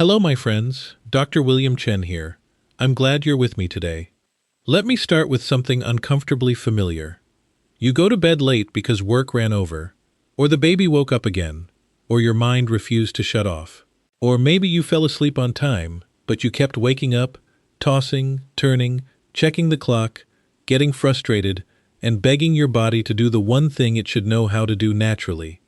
Hello, my friends. Dr. William Chen here. I'm glad you're with me today. Let me start with something uncomfortably familiar. You go to bed late because work ran over, or the baby woke up again, or your mind refused to shut off. Or maybe you fell asleep on time, but you kept waking up, tossing, turning, checking the clock, getting frustrated, and begging your body to do the one thing it should know how to do naturally.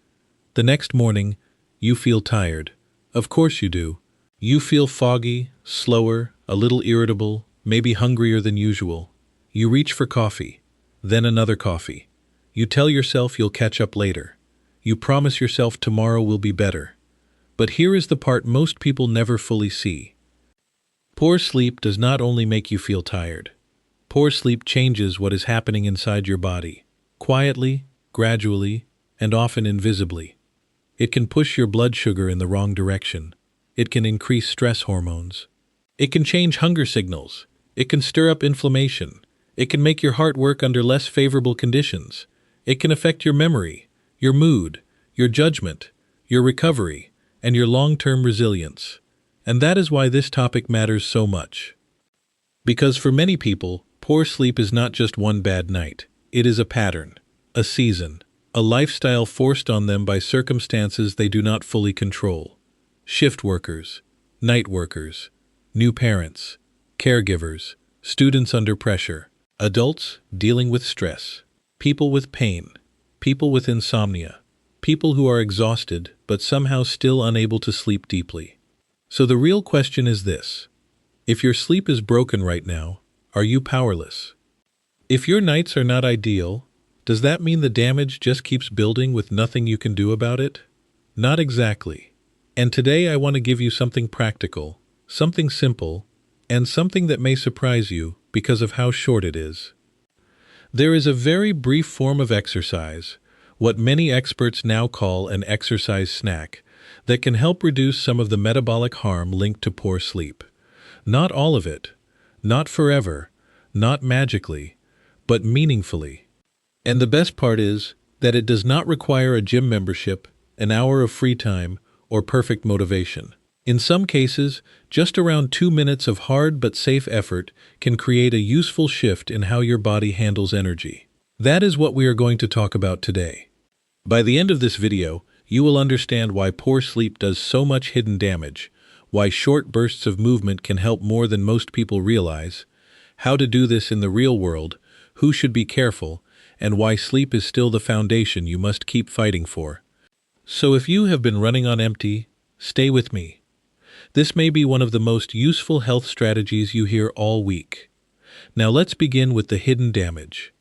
The next morning, you feel tired. Of course you do. You feel foggy, slower, a little irritable, maybe hungrier than usual. You reach for coffee, then another coffee. You tell yourself you'll catch up later. You promise yourself tomorrow will be better. But here is the part most people never fully see. Poor sleep does not only make you feel tired. Poor sleep changes what is happening inside your body, quietly, gradually, and often invisibly. It can push your blood sugar in the wrong direction. It can increase stress hormones. It can change hunger signals. It can stir up inflammation. It can make your heart work under less favorable conditions. It can affect your memory, your mood, your judgment, your recovery, and your long-term resilience. And that is why this topic matters so much. Because for many people, poor sleep is not just one bad night. It is a pattern, a season, a lifestyle forced on them by circumstances they do not fully control. Shift workers, night workers, new parents, caregivers, students under pressure, adults dealing with stress, people with pain, people with insomnia, people who are exhausted but somehow still unable to sleep deeply. So the real question is this: if your sleep is broken right now, are you powerless? If your nights are not ideal, does that mean the damage just keeps building with nothing you can do about it? Not exactly. And today I want to give you something practical, something simple, and something that may surprise you because of how short it is. There is a very brief form of exercise, what many experts now call an exercise snack, that can help reduce some of the metabolic harm linked to poor sleep. Not all of it, not forever, not magically, but meaningfully. And the best part is that it does not require a gym membership, an hour of free time, or perfect motivation. In some cases, just around 2 minutes of hard but safe effort can create a useful shift in how your body handles energy. That is what we are going to talk about today. By the end of this video, you will understand why poor sleep does so much hidden damage, why short bursts of movement can help more than most people realize, how to do this in the real world, who should be careful, and why sleep is still the foundation you must keep fighting for. So if you have been running on empty, stay with me. This may be one of the most useful health strategies you hear all week. Now let's begin with the hidden damage.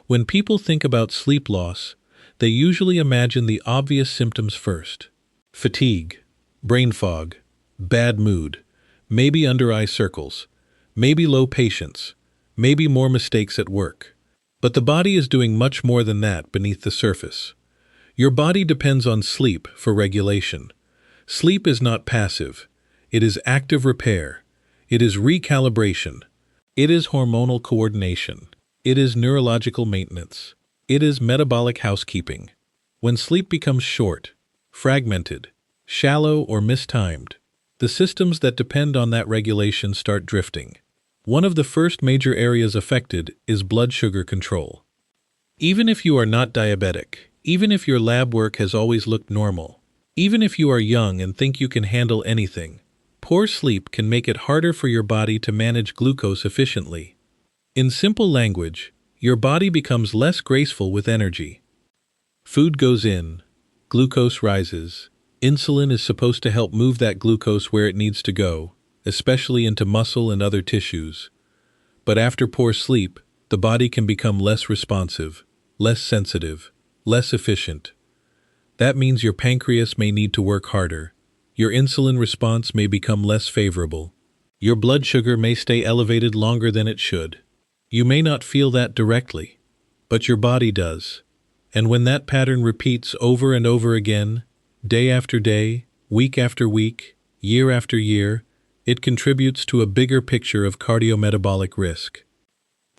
When people think about sleep loss, they usually imagine the obvious symptoms first: fatigue, brain fog, bad mood, maybe under-eye circles, maybe low patience, maybe more mistakes at work. But the body is doing much more than that beneath the surface. Your body depends on sleep for regulation. Sleep is not passive. It is active repair. It is recalibration. It is hormonal coordination. It is neurological maintenance. It is metabolic housekeeping. When sleep becomes short, fragmented, shallow, or mistimed, the systems that depend on that regulation start drifting. One of the first major areas affected is blood sugar control. Even if you are not diabetic, even if your lab work has always looked normal, even if you are young and think you can handle anything, poor sleep can make it harder for your body to manage glucose efficiently. In simple language, your body becomes less graceful with energy. Food goes in, glucose rises. Insulin is supposed to help move that glucose where it needs to go, especially into muscle and other tissues. But after poor sleep, the body can become less responsive, less sensitive, less efficient. That means your pancreas may need to work harder. Your insulin response may become less favorable. Your blood sugar may stay elevated longer than it should. You may not feel that directly, but your body does. And when that pattern repeats over and over again, day after day, week after week, year after year, it contributes to a bigger picture of cardiometabolic risk.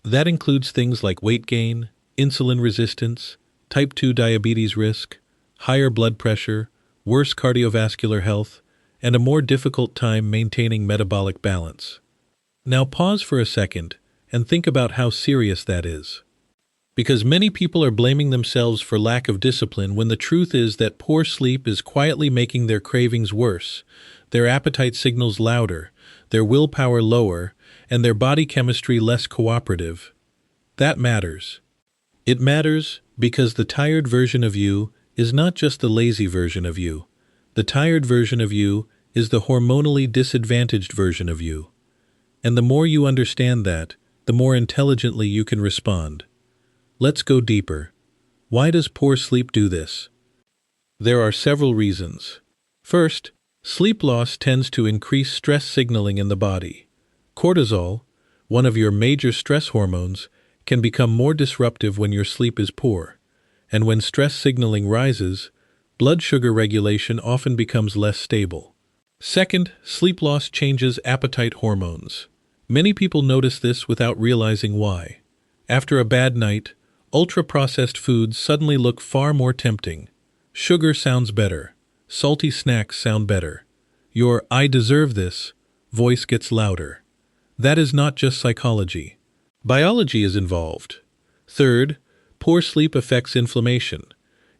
That includes things like weight gain, insulin resistance, type 2 diabetes risk, higher blood pressure, worse cardiovascular health, and a more difficult time maintaining metabolic balance. Now pause for a second and think about how serious that is. Because many people are blaming themselves for lack of discipline when the truth is that poor sleep is quietly making their cravings worse, their appetite signals louder, their willpower lower, and their body chemistry less cooperative. That matters. It matters because the tired version of you is not just the lazy version of you. The tired version of you is the hormonally disadvantaged version of you. And the more you understand that, the more intelligently you can respond. Let's go deeper. Why does poor sleep do this? There are several reasons. First, sleep loss tends to increase stress signaling in the body. Cortisol, one of your major stress hormones, can become more disruptive when your sleep is poor. And when stress signaling rises, blood sugar regulation often becomes less stable. Second, sleep loss changes appetite hormones. Many people notice this without realizing why. After a bad night, ultra-processed foods suddenly look far more tempting. Sugar sounds better. Salty snacks sound better. Your "I deserve this" voice gets louder. That is not just psychology. Biology is involved. Third, poor sleep affects inflammation.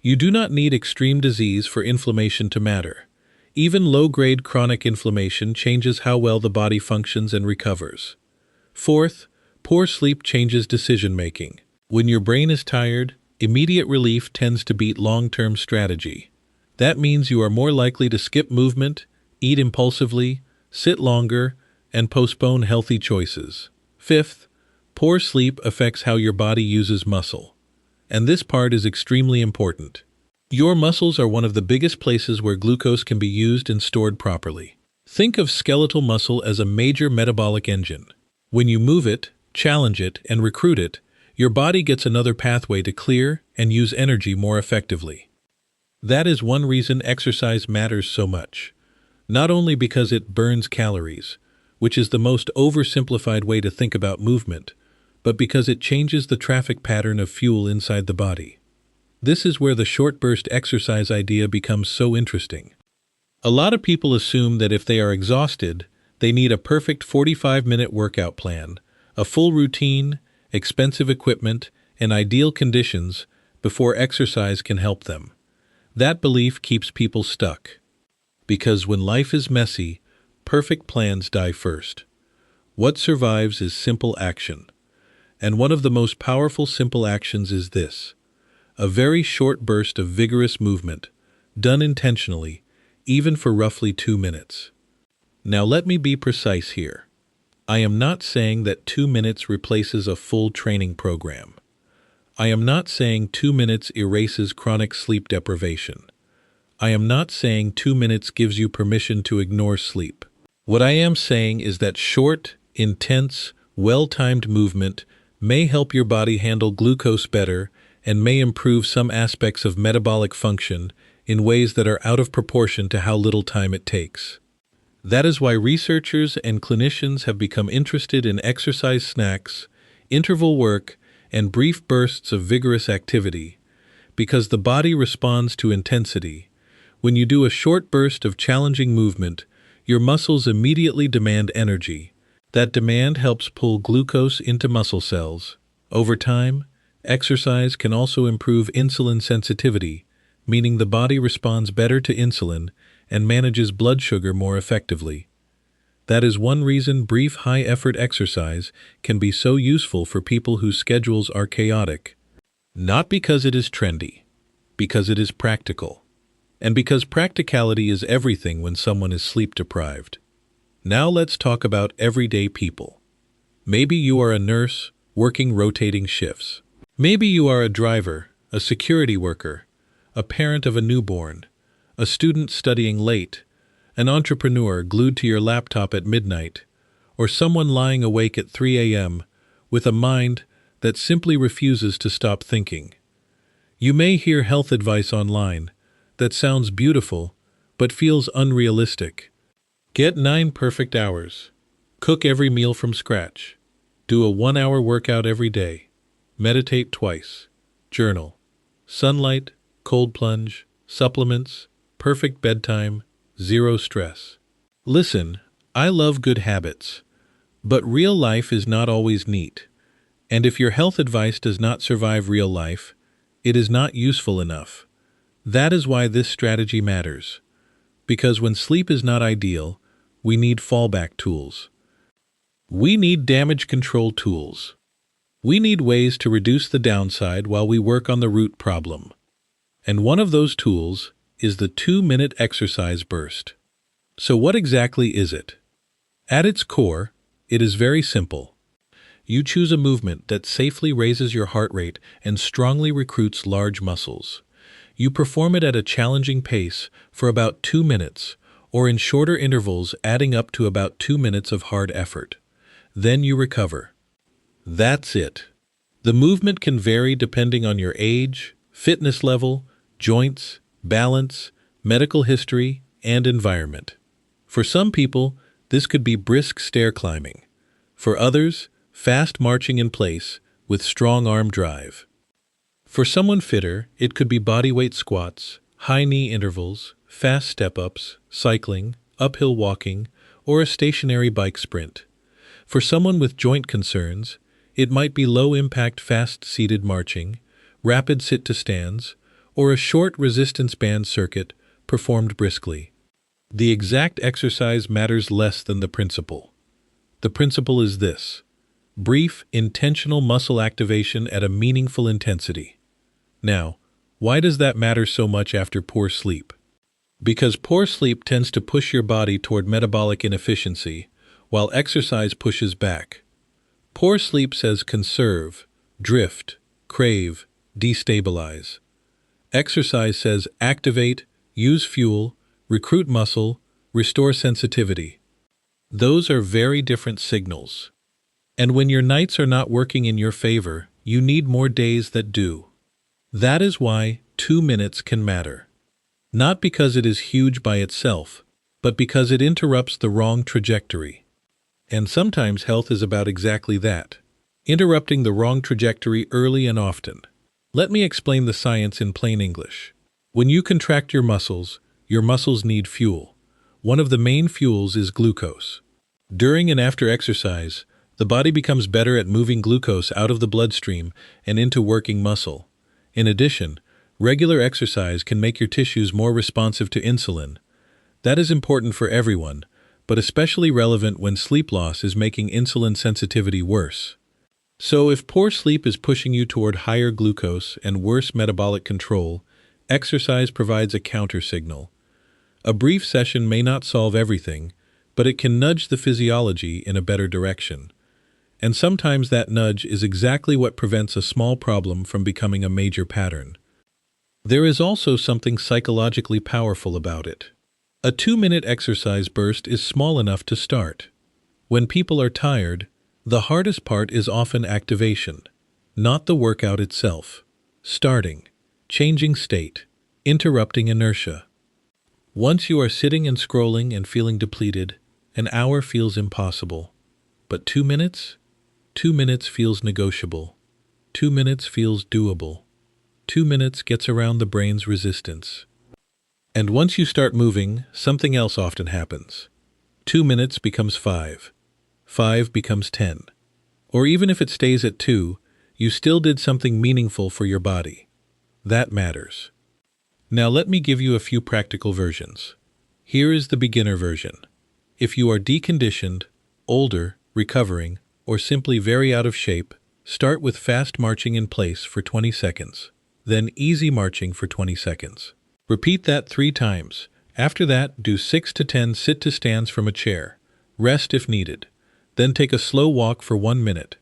You do not need extreme disease for inflammation to matter. Even low-grade chronic inflammation changes how well the body functions and recovers. Fourth, poor sleep changes decision-making. When your brain is tired, immediate relief tends to beat long-term strategy. That means you are more likely to skip movement, eat impulsively, sit longer, and postpone healthy choices. Fifth, poor sleep affects how your body uses muscle. And this part is extremely important. Your muscles are one of the biggest places where glucose can be used and stored properly. Think of skeletal muscle as a major metabolic engine. When you move it, challenge it, and recruit it, your body gets another pathway to clear and use energy more effectively. That is one reason exercise matters so much. Not only because it burns calories, which is the most oversimplified way to think about movement, but because it changes the traffic pattern of fuel inside the body. This is where the short burst exercise idea becomes so interesting. A lot of people assume that if they are exhausted, they need a perfect 45-minute workout plan, a full routine, expensive equipment, and ideal conditions before exercise can help them. That belief keeps people stuck. Because when life is messy, perfect plans die first. What survives is simple action. And one of the most powerful simple actions is this: a very short burst of vigorous movement, done intentionally, even for roughly 2 minutes. Now let me be precise here. I am not saying that 2 minutes replaces a full training program. I am not saying 2 minutes erases chronic sleep deprivation. I am not saying 2 minutes gives you permission to ignore sleep. What I am saying is that short, intense, well-timed movement may help your body handle glucose better and may improve some aspects of metabolic function in ways that are out of proportion to how little time it takes. That is why researchers and clinicians have become interested in exercise snacks, interval work, and brief bursts of vigorous activity, because the body responds to intensity. When you do a short burst of challenging movement, your muscles immediately demand energy. That demand helps pull glucose into muscle cells. Over time, exercise can also improve insulin sensitivity, meaning the body responds better to insulin and manages blood sugar more effectively. That is one reason brief high-effort exercise can be so useful for people whose schedules are chaotic. Not because it is trendy, because it is practical. And because practicality is everything when someone is sleep-deprived. Now let's talk about everyday people. Maybe you are a nurse working rotating shifts. Maybe you are a driver, a security worker, a parent of a newborn, a student studying late, an entrepreneur glued to your laptop at midnight, or someone lying awake at 3 a.m. with a mind that simply refuses to stop thinking. You may hear health advice online that sounds beautiful but feels unrealistic. Get 9 perfect hours. Cook every meal from scratch. Do a 1-hour workout every day. Meditate twice. Journal. Sunlight, cold plunge, supplements, perfect bedtime, zero stress. Listen, I love good habits, but real life is not always neat. And if your health advice does not survive real life, it is not useful enough. That is why this strategy matters. Because when sleep is not ideal, we need fallback tools. We need damage control tools. We need ways to reduce the downside while we work on the root problem. And one of those tools is the 2-minute exercise burst. So what exactly is it? At its core, it is very simple. You choose a movement that safely raises your heart rate and strongly recruits large muscles. You perform it at a challenging pace for about 2 minutes, or in shorter intervals adding up to about 2 minutes of hard effort. Then you recover. That's it. The movement can vary depending on your age, fitness level, joints, balance, medical history, and environment. For some people, this could be brisk stair climbing. For others, fast marching in place with strong arm drive. For someone fitter, it could be bodyweight squats, high knee intervals, fast step-ups, cycling, uphill walking, or a stationary bike sprint. For someone with joint concerns, it might be low-impact fast-seated marching, rapid sit-to-stands, or a short resistance band circuit performed briskly. The exact exercise matters less than the principle. The principle is this: brief, intentional muscle activation at a meaningful intensity. Now, why does that matter so much after poor sleep? Because poor sleep tends to push your body toward metabolic inefficiency, while exercise pushes back. Poor sleep says conserve, drift, crave, destabilize. Exercise says activate, use fuel, recruit muscle, restore sensitivity. Those are very different signals. And when your nights are not working in your favor, you need more days that do. That is why 2 minutes can matter. Not because it is huge by itself, but because it interrupts the wrong trajectory. And sometimes health is about exactly that, interrupting the wrong trajectory early and often. Let me explain the science in plain English. When you contract your muscles need fuel. One of the main fuels is glucose. During and after exercise, the body becomes better at moving glucose out of the bloodstream and into working muscle. In addition, regular exercise can make your tissues more responsive to insulin. That is important for everyone, but especially relevant when sleep loss is making insulin sensitivity worse. So if poor sleep is pushing you toward higher glucose and worse metabolic control, exercise provides a counter signal. A brief session may not solve everything, but it can nudge the physiology in a better direction. And sometimes that nudge is exactly what prevents a small problem from becoming a major pattern. There is also something psychologically powerful about it. A 2-minute exercise burst is small enough to start. When people are tired, the hardest part is often activation, not the workout itself. Starting, changing state, interrupting inertia. Once you are sitting and scrolling and feeling depleted, an hour feels impossible. But 2 minutes? 2 minutes feels negotiable. 2 minutes feels doable. 2 minutes gets around the brain's resistance. And once you start moving, something else often happens. 2 minutes becomes 5. 5 becomes 10. Or even if it stays at 2, you still did something meaningful for your body. That matters. Now let me give you a few practical versions. Here is the beginner version. If you are deconditioned, older, recovering, or simply very out of shape, start with fast marching in place for 20 seconds. Then easy marching for 20 seconds. Repeat that 3 times. After that, do 6 to 10 sit-to-stands from a chair. Rest if needed. Then take a slow walk for 1 minute.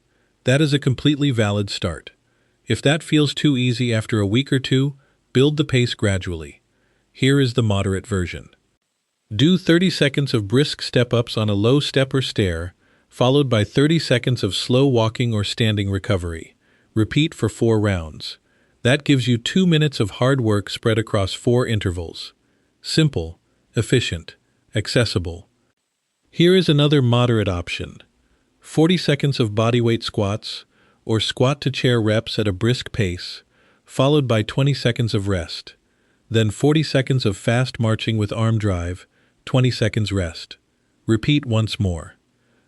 That is a completely valid start. If that feels too easy after a week or two, build the pace gradually. Here is the moderate version. Do 30 seconds of brisk step-ups on a low step or stair, followed by 30 seconds of slow walking or standing recovery. Repeat for 4 rounds. That gives you 2 minutes of hard work spread across 4 intervals. Simple, efficient, accessible. Here is another moderate option. 40 seconds of bodyweight squats, or squat-to-chair reps at a brisk pace, followed by 20 seconds of rest. Then 40 seconds of fast marching with arm drive, 20 seconds rest. Repeat once more.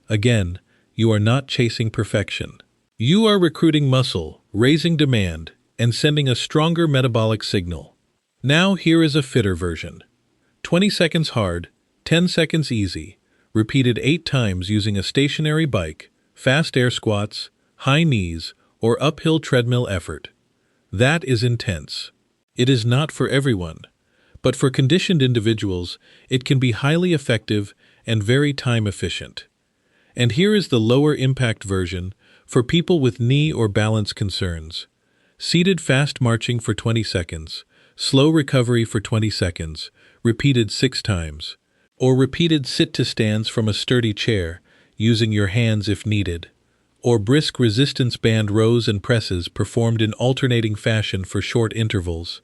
Again, you are not chasing perfection. You are recruiting muscle, raising demand, and sending a stronger metabolic signal. Now here is a fitter version. 20 seconds hard, 10 seconds easy, repeated 8 times using a stationary bike, fast air squats, high knees, or uphill treadmill effort. That is intense. It is not for everyone, but for conditioned individuals, it can be highly effective and very time efficient. And here is the lower impact version for people with knee or balance concerns. Seated fast marching for 20 seconds, slow recovery for 20 seconds, repeated 6 times, or repeated sit-to-stands from a sturdy chair, using your hands if needed, or brisk resistance band rows and presses performed in alternating fashion for short intervals.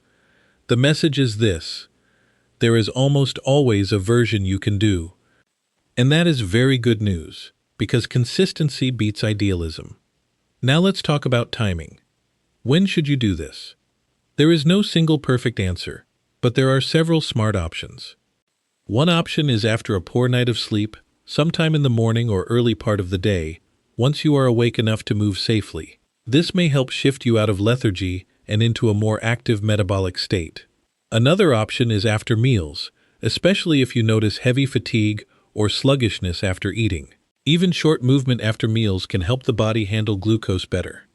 The message is this: there is almost always a version you can do. And that is very good news, because consistency beats idealism. Now let's talk about timing. When should you do this? There is no single perfect answer, but there are several smart options. One option is after a poor night of sleep, sometime in the morning or early part of the day, once you are awake enough to move safely. This may help shift you out of lethargy and into a more active metabolic state. Another option is after meals, especially if you notice heavy fatigue or sluggishness after eating. Even short movement after meals can help the body handle glucose better.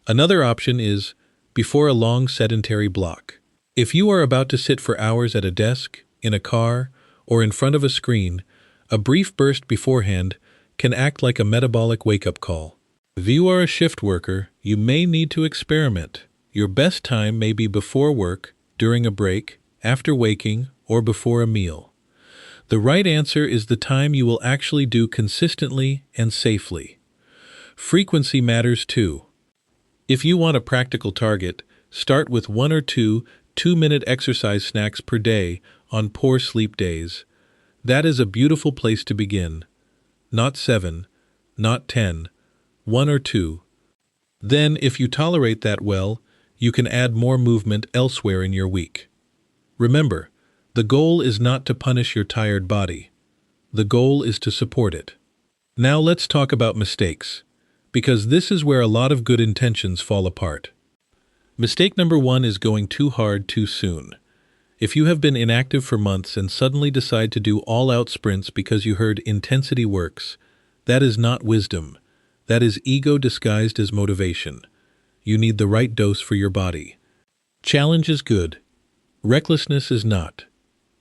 Another option is before a long sedentary block. If you are about to sit for hours at a desk, in a car, or in front of a screen, a brief burst beforehand can act like a metabolic wake-up call. If you are a shift worker, you may need to experiment. Your best time may be before work, during a break, after waking, or before a meal. The right answer is the time you will actually do consistently and safely. Frequency matters too. If you want a practical target, start with 1 or 2 2-minute exercise snacks per day on poor sleep days. That is a beautiful place to begin. Not 7, not 10, 1 or 2. Then, if you tolerate that well, you can add more movement elsewhere in your week. Remember, the goal is not to punish your tired body. The goal is to support it. Now let's talk about mistakes, because this is where a lot of good intentions fall apart. Mistake number 1 is going too hard too soon. If you have been inactive for months and suddenly decide to do all-out sprints because you heard intensity works, that is not wisdom. That is ego disguised as motivation. You need the right dose for your body. Challenge is good. Recklessness is not.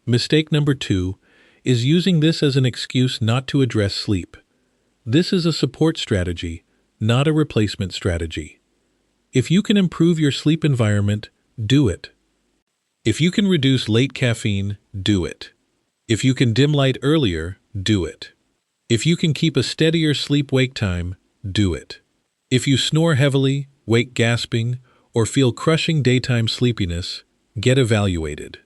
Mistake number 2 is using this as an excuse not to address sleep. This is a support strategy, not a replacement strategy. If you can improve your sleep environment, do it. If you can reduce late caffeine, do it. If you can dim light earlier, do it. If you can keep a steadier sleep-wake time, do it. If you snore heavily, wake gasping, or feel crushing daytime sleepiness, get evaluated.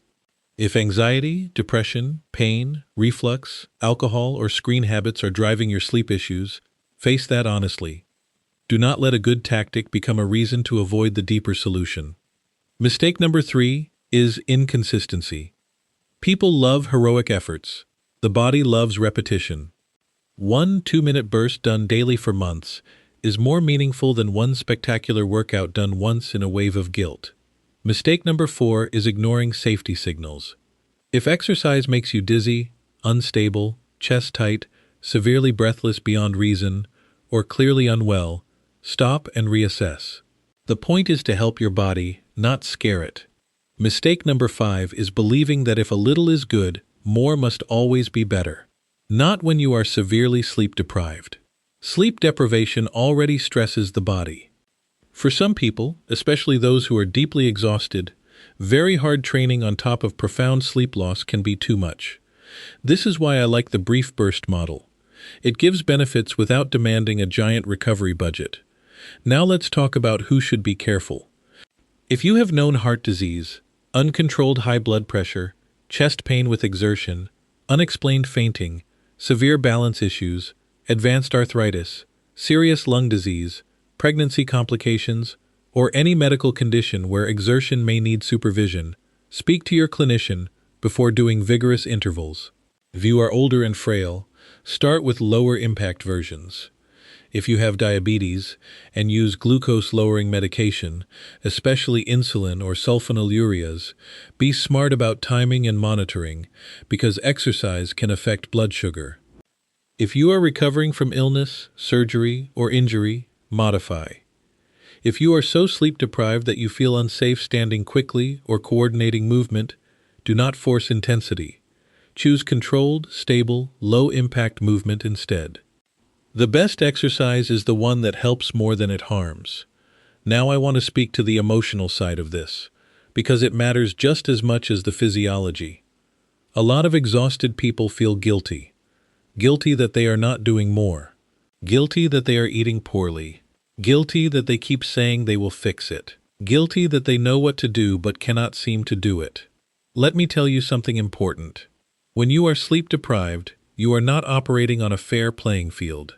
If anxiety, depression, pain, reflux, alcohol, or screen habits are driving your sleep issues, face that honestly. Do not let a good tactic become a reason to avoid the deeper solution. Mistake number 3 is inconsistency. People love heroic efforts. The body loves repetition. 1 2-minute burst done daily for months is more meaningful than one spectacular workout done once in a wave of guilt. Mistake number 4 is ignoring safety signals. If exercise makes you dizzy, unstable, chest tight, severely breathless beyond reason, or clearly unwell, stop and reassess. The point is to help your body, not scare it. Mistake number 5 is believing that if a little is good, more must always be better. Not when you are severely sleep deprived. Sleep deprivation already stresses the body. For some people, especially those who are deeply exhausted, very hard training on top of profound sleep loss can be too much. This is why I like the brief burst model. It gives benefits without demanding a giant recovery budget. Now let's talk about who should be careful. If you have known heart disease, uncontrolled high blood pressure, chest pain with exertion, unexplained fainting, severe balance issues, advanced arthritis, serious lung disease, pregnancy complications, or any medical condition where exertion may need supervision, speak to your clinician before doing vigorous intervals. If you are older and frail, start with lower impact versions. If you have diabetes and use glucose-lowering medication, especially insulin or sulfonylureas, be smart about timing and monitoring because exercise can affect blood sugar. If you are recovering from illness, surgery, or injury, modify. If you are so sleep-deprived that you feel unsafe standing quickly or coordinating movement, do not force intensity. Choose controlled, stable, low-impact movement instead. The best exercise is the one that helps more than it harms. Now I want to speak to the emotional side of this, because it matters just as much as the physiology. A lot of exhausted people feel guilty. Guilty that they are not doing more. Guilty that they are eating poorly. Guilty that they keep saying they will fix it. Guilty that they know what to do but cannot seem to do it. Let me tell you something important. When you are sleep deprived, you are not operating on a fair playing field.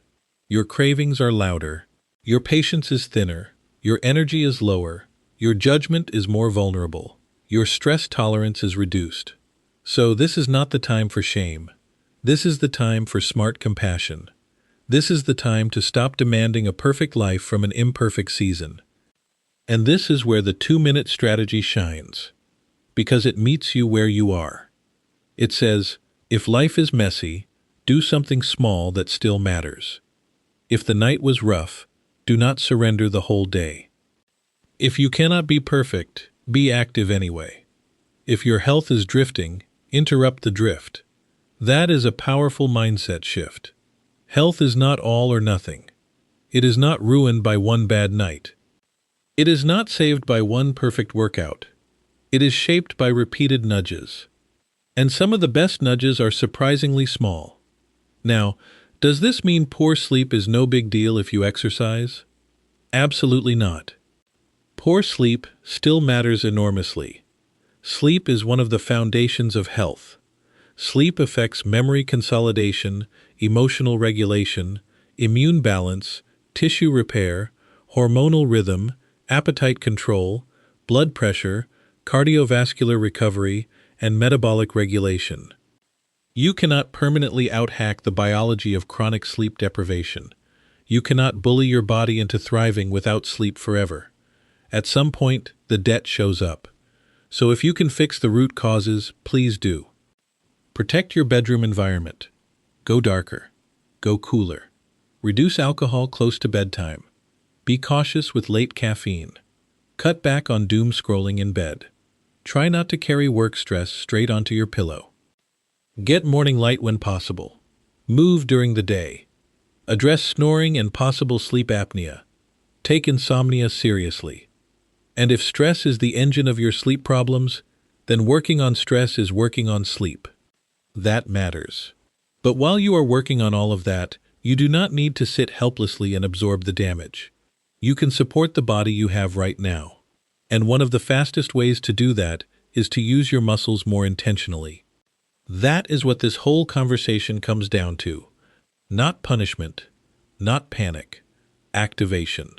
Your cravings are louder, your patience is thinner, your energy is lower, your judgment is more vulnerable, your stress tolerance is reduced. So this is not the time for shame. This is the time for smart compassion. This is the time to stop demanding a perfect life from an imperfect season. And this is where the 2-minute strategy shines, because it meets you where you are. It says, if life is messy, do something small that still matters. If the night was rough, do not surrender the whole day. If you cannot be perfect, be active anyway. If your health is drifting, interrupt the drift. That is a powerful mindset shift. Health is not all or nothing. It is not ruined by one bad night. It is not saved by one perfect workout. It is shaped by repeated nudges. And some of the best nudges are surprisingly small. Now, does this mean poor sleep is no big deal if you exercise? Absolutely not. Poor sleep still matters enormously. Sleep is one of the foundations of health. Sleep affects memory consolidation, emotional regulation, immune balance, tissue repair, hormonal rhythm, appetite control, blood pressure, cardiovascular recovery, and metabolic regulation. You cannot permanently outhack the biology of chronic sleep deprivation. You cannot bully your body into thriving without sleep forever. At some point, the debt shows up. So if you can fix the root causes, please do. Protect your bedroom environment. Go darker. Go cooler. Reduce alcohol close to bedtime. Be cautious with late caffeine. Cut back on doom scrolling in bed. Try not to carry work stress straight onto your pillow. Get morning light when possible. Move during the day. Address snoring and possible sleep apnea. Take insomnia seriously. And if stress is the engine of your sleep problems, then working on stress is working on sleep. That matters. But while you are working on all of that, you do not need to sit helplessly and absorb the damage. You can support the body you have right now. And one of the fastest ways to do that is to use your muscles more intentionally. That is what this whole conversation comes down to. Not punishment, not panic, activation.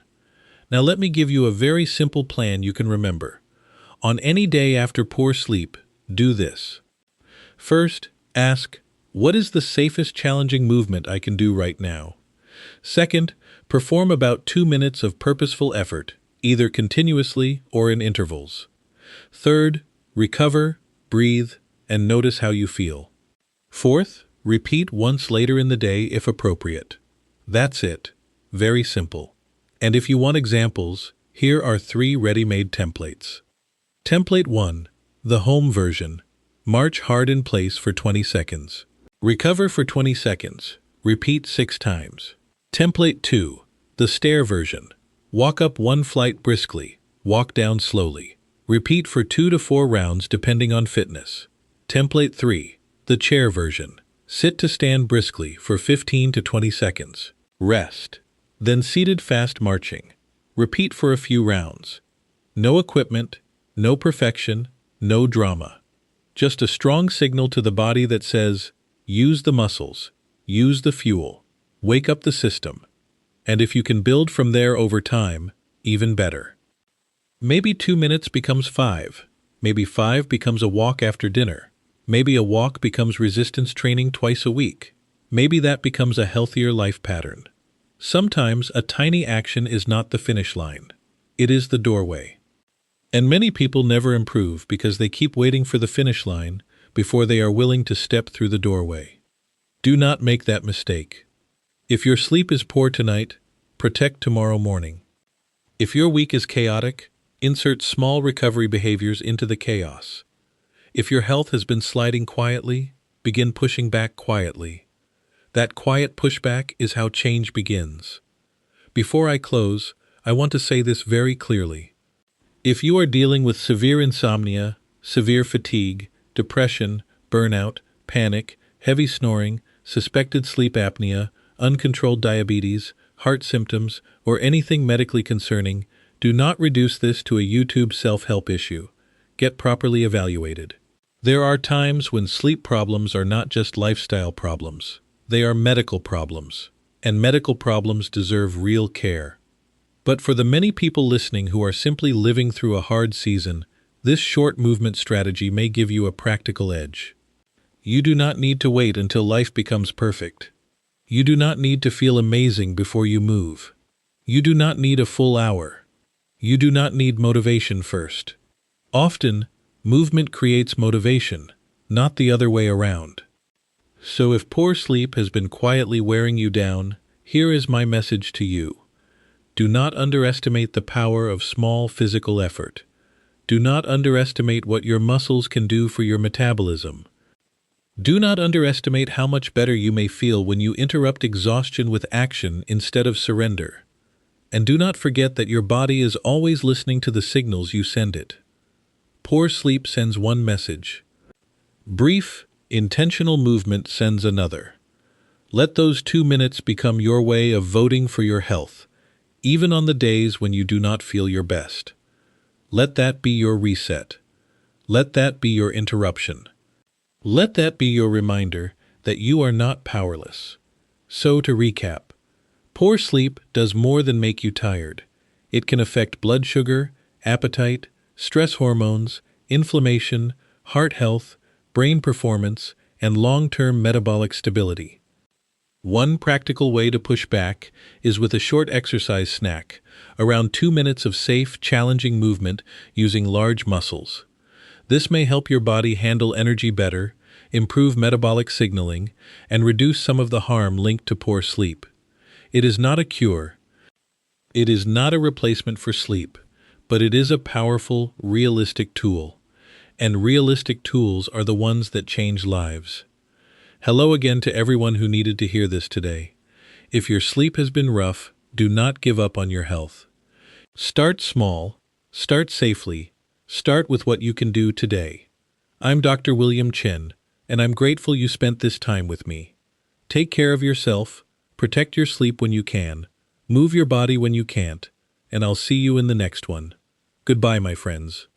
Now let me give you a very simple plan you can remember. On any day after poor sleep, do this. First, ask, what is the safest challenging movement I can do right now? Second, perform about 2 minutes of purposeful effort, either continuously or in intervals. Third, recover, breathe, and notice how you feel. Fourth, repeat once later in the day if appropriate. That's it. Very simple. And if you want examples, here are 3 ready-made templates. Template 1, the home version. March hard in place for 20 seconds. Recover for 20 seconds. Repeat 6 times. Template 2, the stair version. Walk up 1 flight briskly. Walk down slowly. Repeat for 2 to 4 rounds depending on fitness. Template 3, the chair version. Sit to stand briskly for 15 to 20 seconds. Rest. Then seated fast marching. Repeat for a few rounds. No equipment, no perfection, no drama. Just a strong signal to the body that says, use the muscles, use the fuel, wake up the system. And if you can build from there over time, even better. Maybe 2 minutes becomes 5. Maybe 5 becomes a walk after dinner. Maybe a walk becomes resistance training twice a week. Maybe that becomes a healthier life pattern. Sometimes a tiny action is not the finish line. It is the doorway. And many people never improve because they keep waiting for the finish line before they are willing to step through the doorway. Do not make that mistake. If your sleep is poor tonight, protect tomorrow morning. If your week is chaotic, insert small recovery behaviors into the chaos. If your health has been sliding quietly, begin pushing back quietly. That quiet pushback is how change begins. Before I close, I want to say this very clearly. If you are dealing with severe insomnia, severe fatigue, depression, burnout, panic, heavy snoring, suspected sleep apnea, uncontrolled diabetes, heart symptoms, or anything medically concerning, do not reduce this to a YouTube self-help issue. Get properly evaluated. There are times when sleep problems are not just lifestyle problems. They are medical problems, and medical problems deserve real care. But for the many people listening who are simply living through a hard season, this short movement strategy may give you a practical edge. You do not need to wait until life becomes perfect. You do not need to feel amazing before you move. You do not need a full hour. You do not need motivation first. Often, movement creates motivation, not the other way around. So if poor sleep has been quietly wearing you down, here is my message to you. Do not underestimate the power of small physical effort. Do not underestimate what your muscles can do for your metabolism. Do not underestimate how much better you may feel when you interrupt exhaustion with action instead of surrender. And do not forget that your body is always listening to the signals you send it. Poor sleep sends one message. Brief, intentional movement sends another. Let those 2 minutes become your way of voting for your health, even on the days when you do not feel your best. Let that be your reset. Let that be your interruption. Let that be your reminder that you are not powerless. So to recap, poor sleep does more than make you tired. It can affect blood sugar, appetite, stress hormones, inflammation, heart health, brain performance, and long-term metabolic stability. One practical way to push back is with a short exercise snack, around 2 minutes of safe, challenging movement using large muscles. This may help your body handle energy better, improve metabolic signaling, and reduce some of the harm linked to poor sleep. It is not a cure. It is not a replacement for sleep, but it is a powerful, realistic tool. And realistic tools are the ones that change lives. Hello again to everyone who needed to hear this today. If your sleep has been rough, do not give up on your health. Start small, start safely, start with what you can do today. I'm Dr. William Chen, and I'm grateful you spent this time with me. Take care of yourself, protect your sleep when you can, move your body when you can't, and I'll see you in the next one. Goodbye, my friends.